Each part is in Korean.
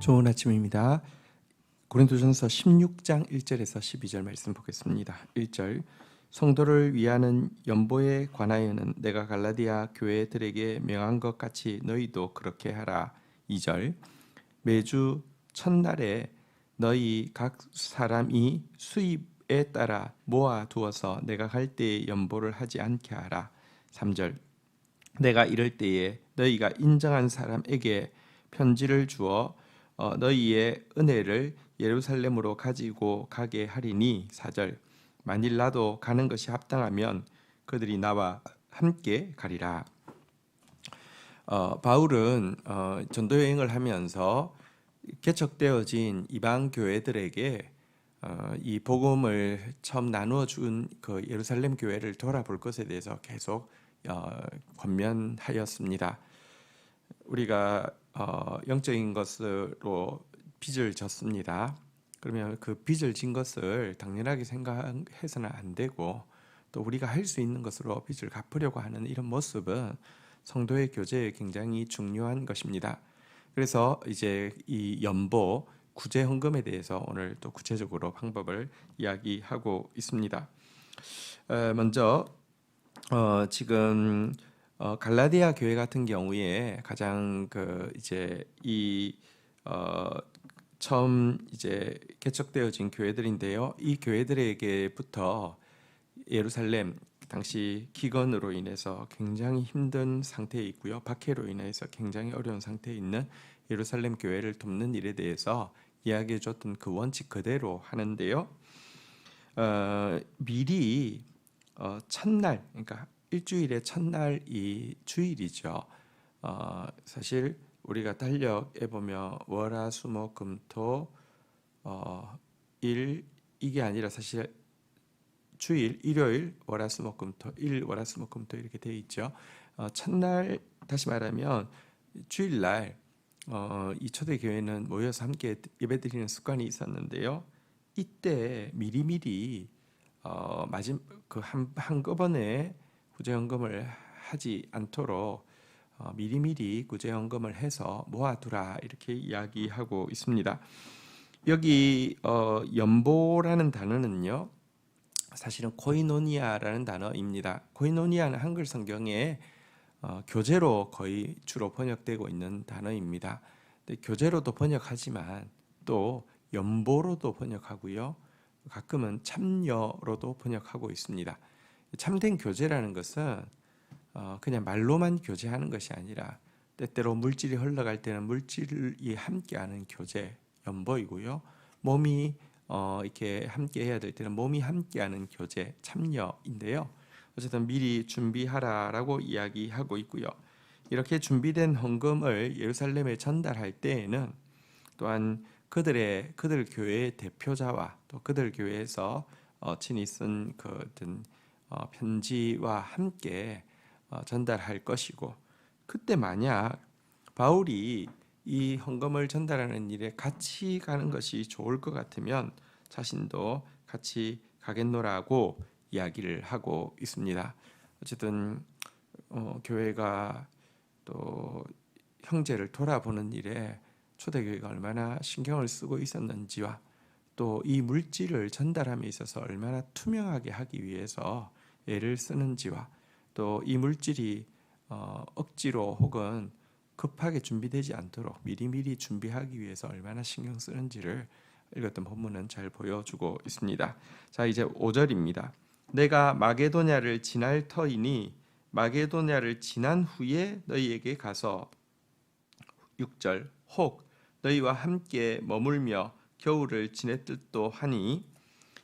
좋은 아침입니다. 고린도전서 16장 1절에서 12절 말씀 보겠습니다. 1절 성도를 위하는 연보에 관하여는 내가 갈라디아 교회들에게 명한 것 같이 너희도 그렇게 하라. 2절 매주 첫날에 너희 각 사람이 수입에 따라 모아 두어서 내가 갈 때에 연보를 하지 않게 하라. 3절 내가 이럴 때에 너희가 인정한 사람에게 편지를 주어 너희의 은혜를 예루살렘으로 가지고 가게 하리니. 4절 만일 나도 가는 것이 합당하면 그들이 나와 함께 가리라. 바울은 전도 여행을 하면서 개척되어진 이방 교회들에게 이 복음을 처음 나누어 준 그 예루살렘 교회를 돌아볼 것에 대해서 계속 권면하였습니다. 우리가 영적인 것으로 빚을 졌습니다. 그러면 그 빚을 진 것을 당연하게 생각해서는 안 되고, 또 우리가 할 수 있는 것으로 빚을 갚으려고 하는 이런 모습은 성도의 교제에 굉장히 중요한 것입니다. 그래서 이제 이 연보 구제 헌금에 대해서 오늘 또 구체적으로 방법을 이야기하고 있습니다. 먼저 지금 갈라디아 교회 같은 경우에 가장 이제 처음 이제 개척되어진 교회들인데요. 이 교회들에게부터 예루살렘 당시 기근으로 인해서 굉장히 힘든 상태에 있고요. 박해로 인해서 굉장히 어려운 상태에 있는 예루살렘 교회를 돕는 일에 대해서 이야기해 줬던 그 원칙 그대로 하는데요. 미리 첫날, 그러니까 일주일의 첫날이 주일이죠. 사실 우리가 달력에 보면 월화수목금토 일 이게 아니라 사실 주일, 일요일, 월화수목금토, 월화수목금토 이렇게 되어 있죠. 첫날, 다시 말하면 주일날 이 초대교회는 모여서 함께 예배드리는 습관이 있었는데요. 이때 미리미리 한꺼번에 구제헌금을 하지 않도록 미리미리 구제헌금을 해서 모아두라, 이렇게 이야기하고 있습니다. 여기 연보라는 단어는요, 사실은 코이노니아라는 단어입니다. 코이노니아는 한글 성경에 교제로 거의 주로 번역되고 있는 단어입니다. 근데 교제로도 번역하지만 또 연보로도 번역하고요, 가끔은 참여로도 번역하고 있습니다. 참된 교제라는 것은 그냥 말로만 교제하는 것이 아니라 때때로 물질이 흘러갈 때는 물질이 함께하는 교제, 연보이고요. 몸이 이렇게 함께 해야 될 때는 몸이 함께하는 교제, 참여인데요. 어쨌든 미리 준비하라라고 이야기하고 있고요. 이렇게 준비된 헌금을 예루살렘에 전달할 때에는 또한 그들 교회의 대표자와 또 그들 교회에서 친히 쓴 그 편지와 함께 전달할 것이고, 그때 만약 바울이 이 헌금을 전달하는 일에 같이 가는 것이 좋을 것 같으면 자신도 같이 가겠노라고 이야기를 하고 있습니다. 어쨌든 교회가 또 형제를 돌아보는 일에 초대교회가 얼마나 신경을 쓰고 있었는지와 또 이 물질을 전달함에 있어서 얼마나 투명하게 하기 위해서 애를 쓰는지와 또 이 물질이 억지로 혹은 급하게 준비되지 않도록 미리미리 준비하기 위해서 얼마나 신경 쓰는지를 읽었던 본문은 잘 보여주고 있습니다. 자, 이제 5절입니다. 내가 마게도냐를 지날 터이니 마게도냐를 지난 후에 너희에게 가서 6절 혹 너희와 함께 머물며 겨울을 지낼 듯도 하니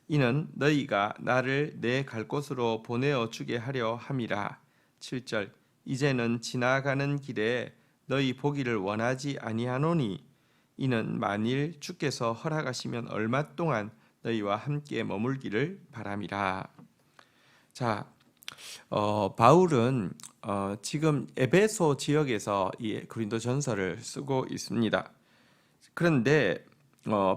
이는 너희가 나를 내 갈 곳으로 보내어 주게 하려 함이라. 7절 이제는 지나가는 길에 너희 보기를 원하지 아니하노니 이는 만일 주께서 허락하시면 얼마 동안 너희와 함께 머물기를 바람이라. 자, 바울은 지금 에베소 지역에서 이 고린도전서를 쓰고 있습니다. 그런데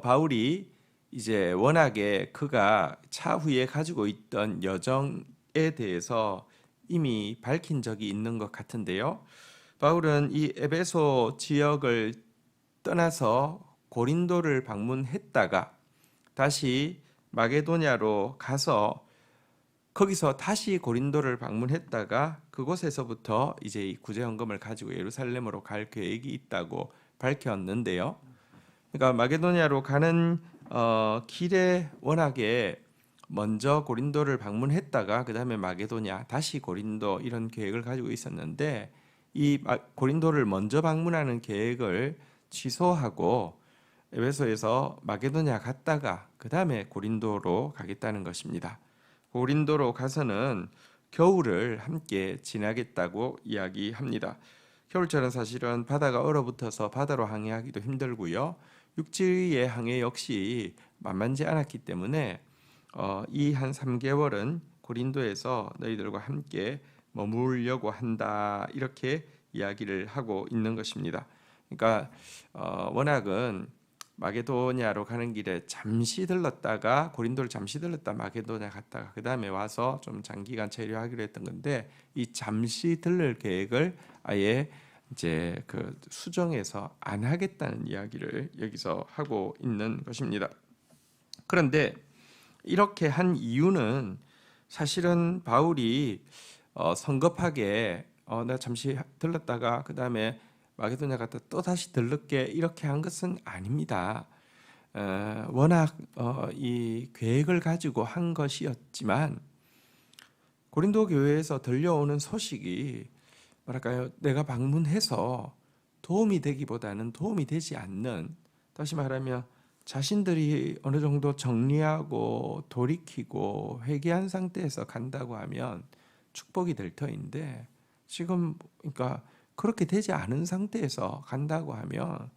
바울이 이제 워낙에 그가 차후에 가지고 있던 여정에 대해서 이미 밝힌 적이 있는 것 같은데요. 바울은 이 에베소 지역을 떠나서 고린도를 방문했다가 다시 마게도냐로 가서 거기서 다시 고린도를 방문했다가 그곳에서부터 이제 이 구제헌금을 가지고 예루살렘으로 갈 계획이 있다고 밝혔는데요. 그러니까 마게도냐로 가는 길에 워낙에 먼저 고린도를 방문했다가 그다음에 마게도냐 다시 고린도 이런 계획을 가지고 있었는데 이 고린도를 먼저 방문하는 계획을 취소하고 에베소에서 마게도냐 갔다가 그다음에 고린도로 가겠다는 것입니다. 고린도로 가서는 겨울을 함께 지나겠다고 이야기합니다. 겨울철은 사실은 바다가 얼어붙어서 바다로 항해하기도 힘들고요. 육지의 항해 역시 만만치 않았기 때문에 이 한 3개월은 고린도에서 너희들과 함께 머물려고 한다 이렇게 이야기를 하고 있는 것입니다. 그러니까 워낙은 마게도냐로 가는 길에 잠시 들렀다가 고린도를 잠시 들렀다 마게도냐 갔다가 그 다음에 와서 좀 장기간 체류하기로 했던 건데 이 잠시 들를 계획을 아예 이제 그 수정해서 안 하겠다는 이야기를 여기서 하고 있는 것입니다. 그런데 이렇게 한 이유는 사실은 바울이 성급하게 나 잠시 들렀다가 그 다음에 마게도냐 갔다 또 다시 들를게 이렇게 한 것은 아닙니다. 워낙 이 계획을 가지고 한 것이었지만 고린도 교회에서 들려오는 소식이 뭐랄까요? 내가 방문해서 도움이 되기보다는 도움이 되지 않는, 다시 말하면 자신들이 어느 정도 정리하고 돌이키고 회개한 상태에서 간다고 하면 축복이 될 터인데 지금 그러니까 그렇게 되지 않은 상태에서 간다고 하면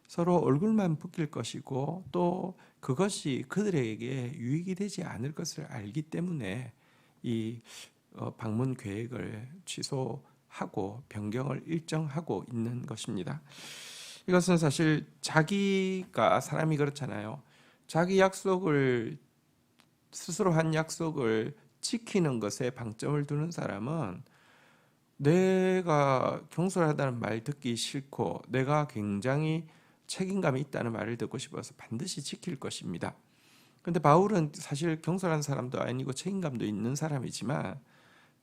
서로 얼굴만 붓길 것이고 또 그것이 그들에게 유익이 되지 않을 것을 알기 때문에 이 방문 계획을 취소하고 변경을 일정하고 있는 것입니다. 이것은 사실 자기가 사람이 그렇잖아요. 자기 약속을 스스로 한 약속을 지키는 것에 방점을 두는 사람은 내가 경솔하다는 말 듣기 싫고 내가 굉장히 책임감이 있다는 말을 듣고 싶어서 반드시 지킬 것입니다. 근데 바울은 사실 경솔한 사람도 아니고 책임감도 있는 사람이지만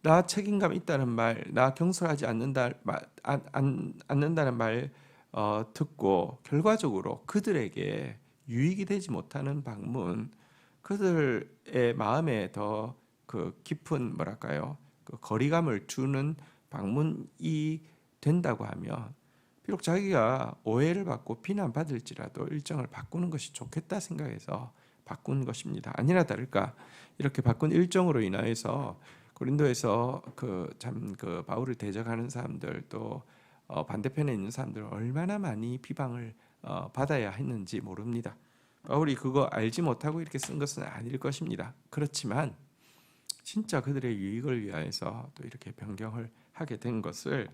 나 책임감 있다는 말, 나 경솔하지 않는다는 말 듣고 결과적으로 그들에게 유익이 되지 못하는 방문, 그들의 마음에 더 그 깊은 뭐랄까요, 그 거리감을 주는 방문이 된다고 하면 비록 자기가 오해를 받고 비난받을지라도 일정을 바꾸는 것이 좋겠다 생각해서 바꾼 것입니다. 아니나 다를까 이렇게 바꾼 일정으로 인하여서 고린도에서 그 바울을 대적하는 사람들 또 반대편에 있는 사람들 얼마나 많이 비방을 받아야 했는지 모릅니다. 바울이 그거 알지 못하고 이렇게 쓴 것은 아닐 것입니다. 그렇지만 진짜 그들의 유익을 위하여서 또 이렇게 변경을 하게 된 것을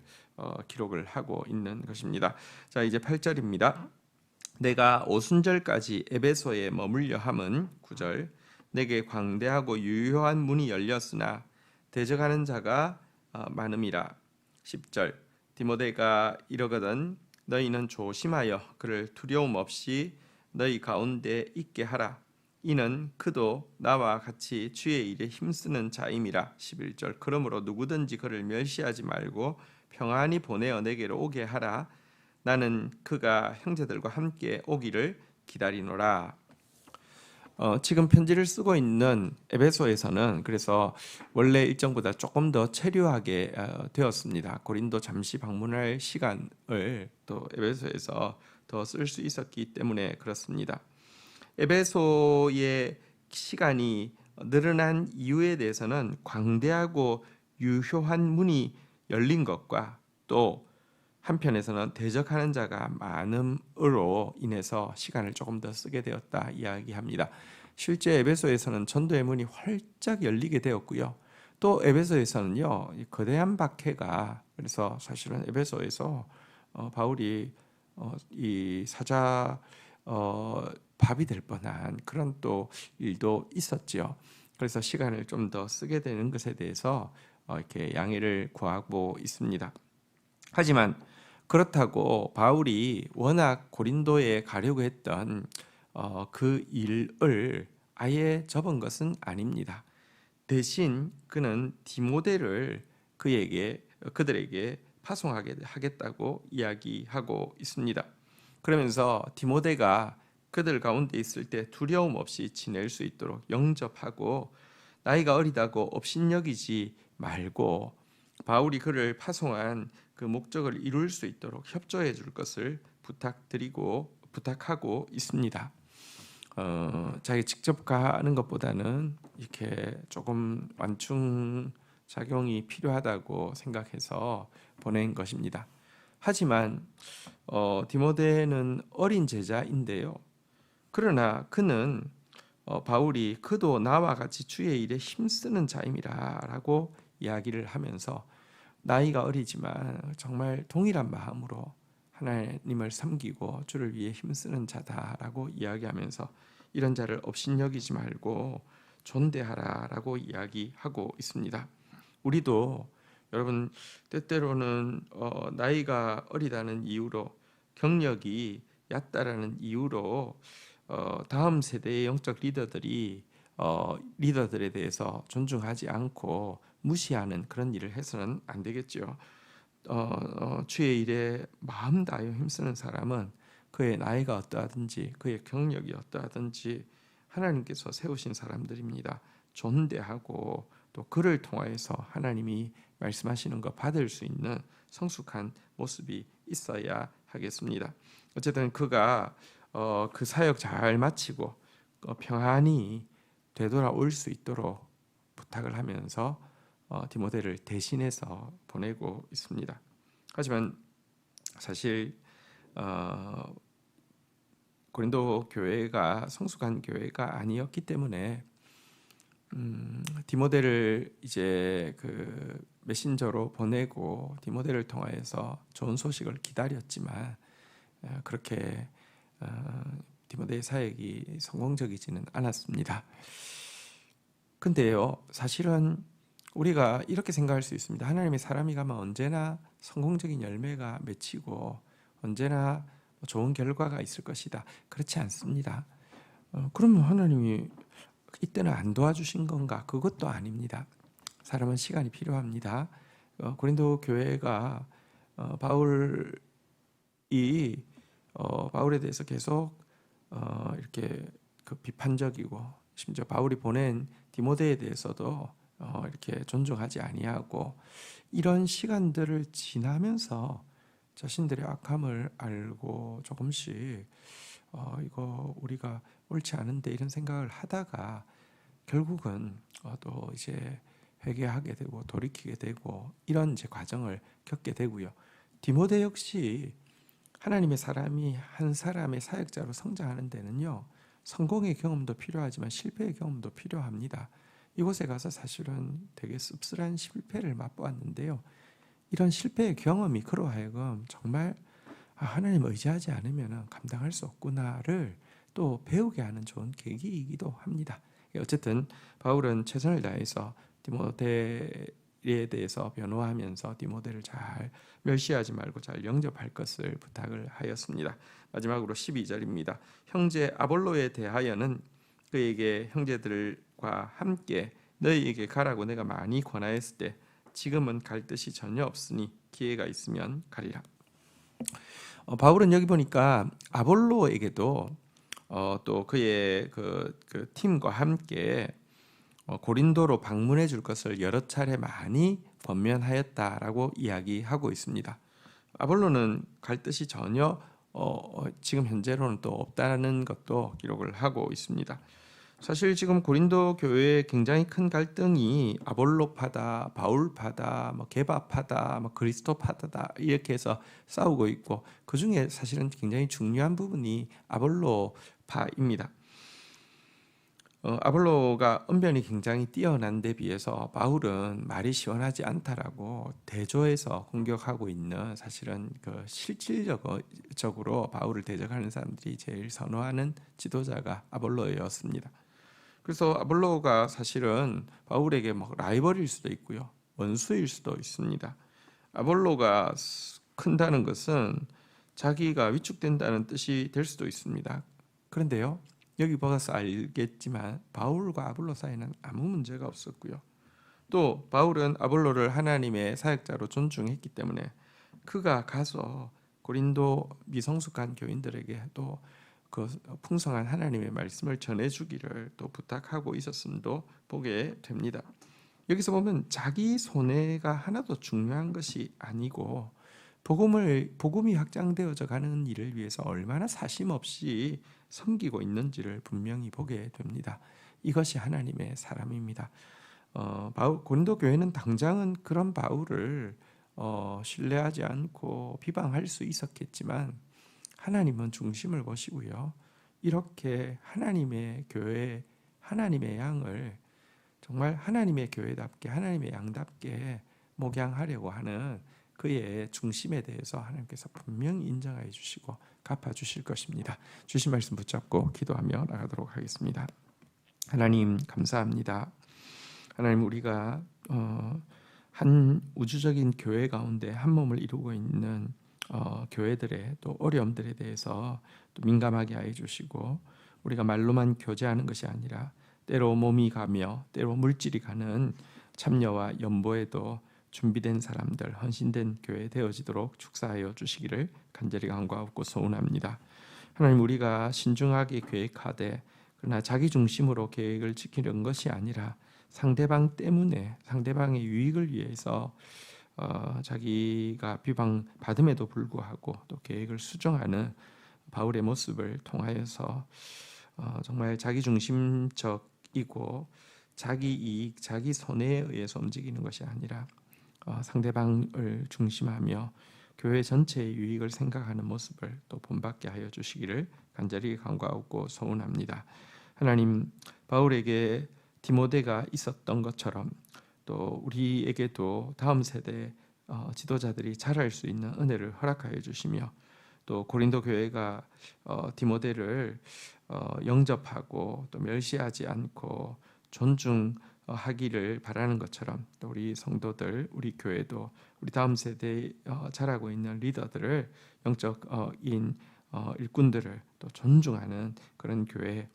기록을 하고 있는 것입니다. 자, 이제 8절입니다. 내가 오순절까지 에베소에 머물려 함은 9절 내게 광대하고 유효한 문이 열렸으나 대적하는 자가 많음이라. 10절 디모데가 이러거든 너희는 조심하여 그를 두려움 없이 너희 가운데 있게 하라. 이는 그도 나와 같이 주의 일에 힘쓰는 자임이라. 11절 그러므로 누구든지 그를 멸시하지 말고 평안히 보내어 내게로 오게 하라. 나는 그가 형제들과 함께 오기를 기다리노라. 지금 편지를 쓰고 있는 에베소에서는 그래서 원래 일정보다 조금 더 체류하게 되었습니다. 고린도 잠시 방문할 시간을 또 에베소에서 더 쓸 수 있었기 때문에 그렇습니다. 에베소의 시간이 늘어난 이유에 대해서는 광대하고 유효한 문이 열린 것과 또 한편에서는 대적하는 자가 많음으로 인해서 시간을 조금 더 쓰게 되었다 이야기합니다. 실제 에베소에서는 전도의 문이 활짝 열리게 되었고요. 또 에베소에서는요 거대한 박해가, 그래서 사실은 에베소에서 바울이 이 사자 밥이 될 뻔한 그런 또 일도 있었지요. 그래서 시간을 좀 더 쓰게 되는 것에 대해서 이렇게 양해를 구하고 있습니다. 하지만 그렇다고 바울이 워낙 고린도에 가려고 했던 그 일을 아예 접은 것은 아닙니다. 대신 그는 디모데를 그들에게 파송하겠다고 이야기하고 있습니다. 그러면서 디모데가 그들 가운데 있을 때 두려움 없이 지낼 수 있도록 영접하고 나이가 어리다고 업신여기지 말고 바울이 그를 파송한 그 목적을 이룰 수 있도록 협조해 줄 것을 부탁하고 있습니다. 자기 직접 가는 것보다는 이렇게 조금 완충 작용이 필요하다고 생각해서 보낸 것입니다. 하지만 디모데는 어린 제자인데요. 그러나 그는 바울이 그도 나와 같이 주의 일에 힘쓰는 자임이라라고 이야기를 하면서 나이가 어리지만 정말 동일한 마음으로 하나님을 섬기고 주를 위해 힘쓰는 자다라고 이야기하면서 이런 자를 업신여기지 말고 존대하라라고 이야기하고 있습니다. 우리도 여러분 때때로는 나이가 어리다는 이유로 경력이 얕다라는 이유로 다음 세대의 영적 리더들에 대해서 존중하지 않고 무시하는 그런 일을 해서는 안 되겠죠. 주의 일에 마음 다하여 힘쓰는 사람은 그의 나이가 어떠하든지 그의 경력이 어떠하든지 하나님께서 세우신 사람들입니다. 존대하고 또 그를 통하여서 하나님이 말씀하시는 거 받을 수 있는 성숙한 모습이 있어야 하겠습니다. 어쨌든 그가 그 사역 잘 마치고 평안히 되돌아올 수 있도록 부탁을 하면서 디모데를 대신해서 보내고 있습니다. 하지만 사실 고린도 교회가 성숙한 교회가 아니었기 때문에 디모데를 이제 그 메신저로 보내고 디모데를 통하여서 좋은 소식을 기다렸지만 그렇게 디모데의 사역이 성공적이지는 않았습니다. 근데요, 사실은 우리가 이렇게 생각할 수 있습니다. 하나님의 사람이 가면 언제나 성공적인 열매가 맺히고 언제나 좋은 결과가 있을 것이다. 그렇지 않습니다. 그러면 하나님이 이때는 안 도와주신 건가? 그것도 아닙니다. 사람은 시간이 필요합니다. 고린도 교회가 바울에 대해서 계속 이렇게 그 비판적이고 심지어 바울이 보낸 디모데에 대해서도 이렇게 존중하지 아니하고 이런 시간들을 지나면서 자신들의 악함을 알고 조금씩 이거 우리가 옳지 않은데 이런 생각을 하다가 결국은 또 이제 회개하게 되고 돌이키게 되고 이런 이제 과정을 겪게 되고요. 디모데 역시 하나님의 사람이 한 사람의 사역자로 성장하는 데는요, 성공의 경험도 필요하지만 실패의 경험도 필요합니다. 이곳에 가서 사실은 되게 씁쓸한 실패를 맛보았는데요. 이런 실패의 경험이 그로 하여금 정말 하나님 의지하지 않으면 감당할 수 없구나를 또 배우게 하는 좋은 계기이기도 합니다. 어쨌든 바울은 최선을 다해서 디모데에 대해서 변호하면서 디모데를 잘 멸시하지 말고 잘 영접할 것을 부탁을 하였습니다. 마지막으로 12절입니다. 형제 아볼로에 대하여는 그에게 형제들과 함께 너희에게 가라고 내가 많이 권하였을 때 지금은 갈 뜻이 전혀 없으니 기회가 있으면 가리라. 바울은 여기 보니까 아볼로에게도 또 그의 그 팀과 함께 고린도로 방문해 줄 것을 여러 차례 많이 권면하였다라고 이야기하고 있습니다. 아볼로는 갈 뜻이 전혀 지금 현재로는 또 없다는 것도 기록을 하고 있습니다. 사실 지금 고린도 교회에 굉장히 큰 갈등이 아볼로파다, 바울파다, 게바파다, 그리스도파다 이렇게 해서 싸우고 있고 그 중에 사실은 굉장히 중요한 부분이 아볼로파입니다. 아볼로가 언변이 굉장히 뛰어난 데 비해서 바울은 말이 시원하지 않다라고 대조해서 공격하고 있는 사실은 그 실질적으로 바울을 대적하는 사람들이 제일 선호하는 지도자가 아볼로였습니다. 그래서 아볼로가 사실은 바울에게 라이벌일 수도 있고요, 원수일 수도 있습니다. 아볼로가 큰다는 것은 자기가 위축된다는 뜻이 될 수도 있습니다. 그런데요, 여기 보아서 알겠지만 바울과 아볼로 사이는 아무 문제가 없었고요. 또 바울은 아볼로를 하나님의 사역자로 존중했기 때문에 그가 가서 고린도 미성숙한 교인들에게 또 그 풍성한 하나님의 말씀을 전해주기를 또 부탁하고 있었음도 보게 됩니다. 여기서 보면 자기 손해가 하나도 중요한 것이 아니고 복음이 확장되어져 가는 일을 위해서 얼마나 사심 없이 섬기고 있는지를 분명히 보게 됩니다. 이것이 하나님의 사람입니다. 고린도 교회는 당장은 그런 바울을 신뢰하지 않고 비방할 수 있었겠지만 하나님은 중심을 보시고요. 이렇게 하나님의 교회, 하나님의 양을 정말 하나님의 교회답게 하나님의 양답게 목양하려고 하는 그의 중심에 대해서 하나님께서 분명히 인정해 주시고 갚아주실 것입니다. 주신 말씀 붙잡고 기도하며 나가도록 하겠습니다. 하나님 감사합니다. 하나님, 우리가 한 우주적인 교회 가운데 한 몸을 이루고 있는 교회들의 또 어려움들에 대해서 또 민감하게 하여 주시고, 우리가 말로만 교제하는 것이 아니라 때로 몸이 가며 때로 물질이 가는 참여와 연보에도 준비된 사람들, 헌신된 교회 되어지도록 축사하여 주시기를 간절히 간구하고 소원합니다. 하나님, 우리가 신중하게 계획하되 그러나 자기 중심으로 계획을 지키는 것이 아니라 상대방 때문에 상대방의 유익을 위해서 자기가 비방받음에도 불구하고 또 계획을 수정하는 바울의 모습을 통하여서 정말 자기 중심적이고 자기 이익, 자기 손해에 의해서 움직이는 것이 아니라 상대방을 중심하며 교회 전체의 유익을 생각하는 모습을 또 본받게 하여 주시기를 간절히 간구하고 소원합니다. 하나님, 바울에게 디모데가 있었던 것처럼 또 우리에게도 다음 세대 지도자들이 자랄 수 있는 은혜를 허락하여 주시며, 또 고린도 교회가 디모데를 영접하고 또 멸시하지 않고 존중하기를 바라는 것처럼 또 우리 성도들, 우리 교회도 우리 다음 세대에 자라고 있는 리더들을, 영적인 일꾼들을 또 존중하는 그런 교회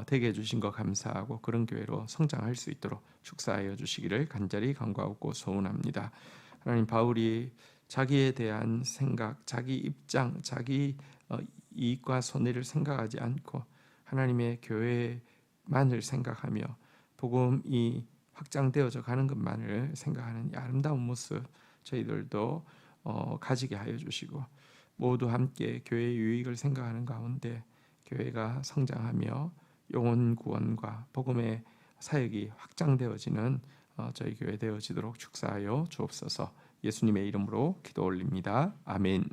되게 해주신 것 감사하고 그런 교회로 성장할 수 있도록 축사하여 주시기를 간절히 간구하고 소원합니다. 하나님, 바울이 자기에 대한 생각, 자기 입장, 자기 이익과 손해를 생각하지 않고 하나님의 교회만을 생각하며 복음이 확장되어져 가는 것만을 생각하는 이 아름다운 모습 저희들도 가지게 하여 주시고, 모두 함께 교회의 유익을 생각하는 가운데 교회가 성장하며 영혼 구원과 복음의 사역이 확장되어지는 저희 교회 되어지도록 축사하여 주옵소서. 예수님의 이름으로 기도 올립니다. 아멘.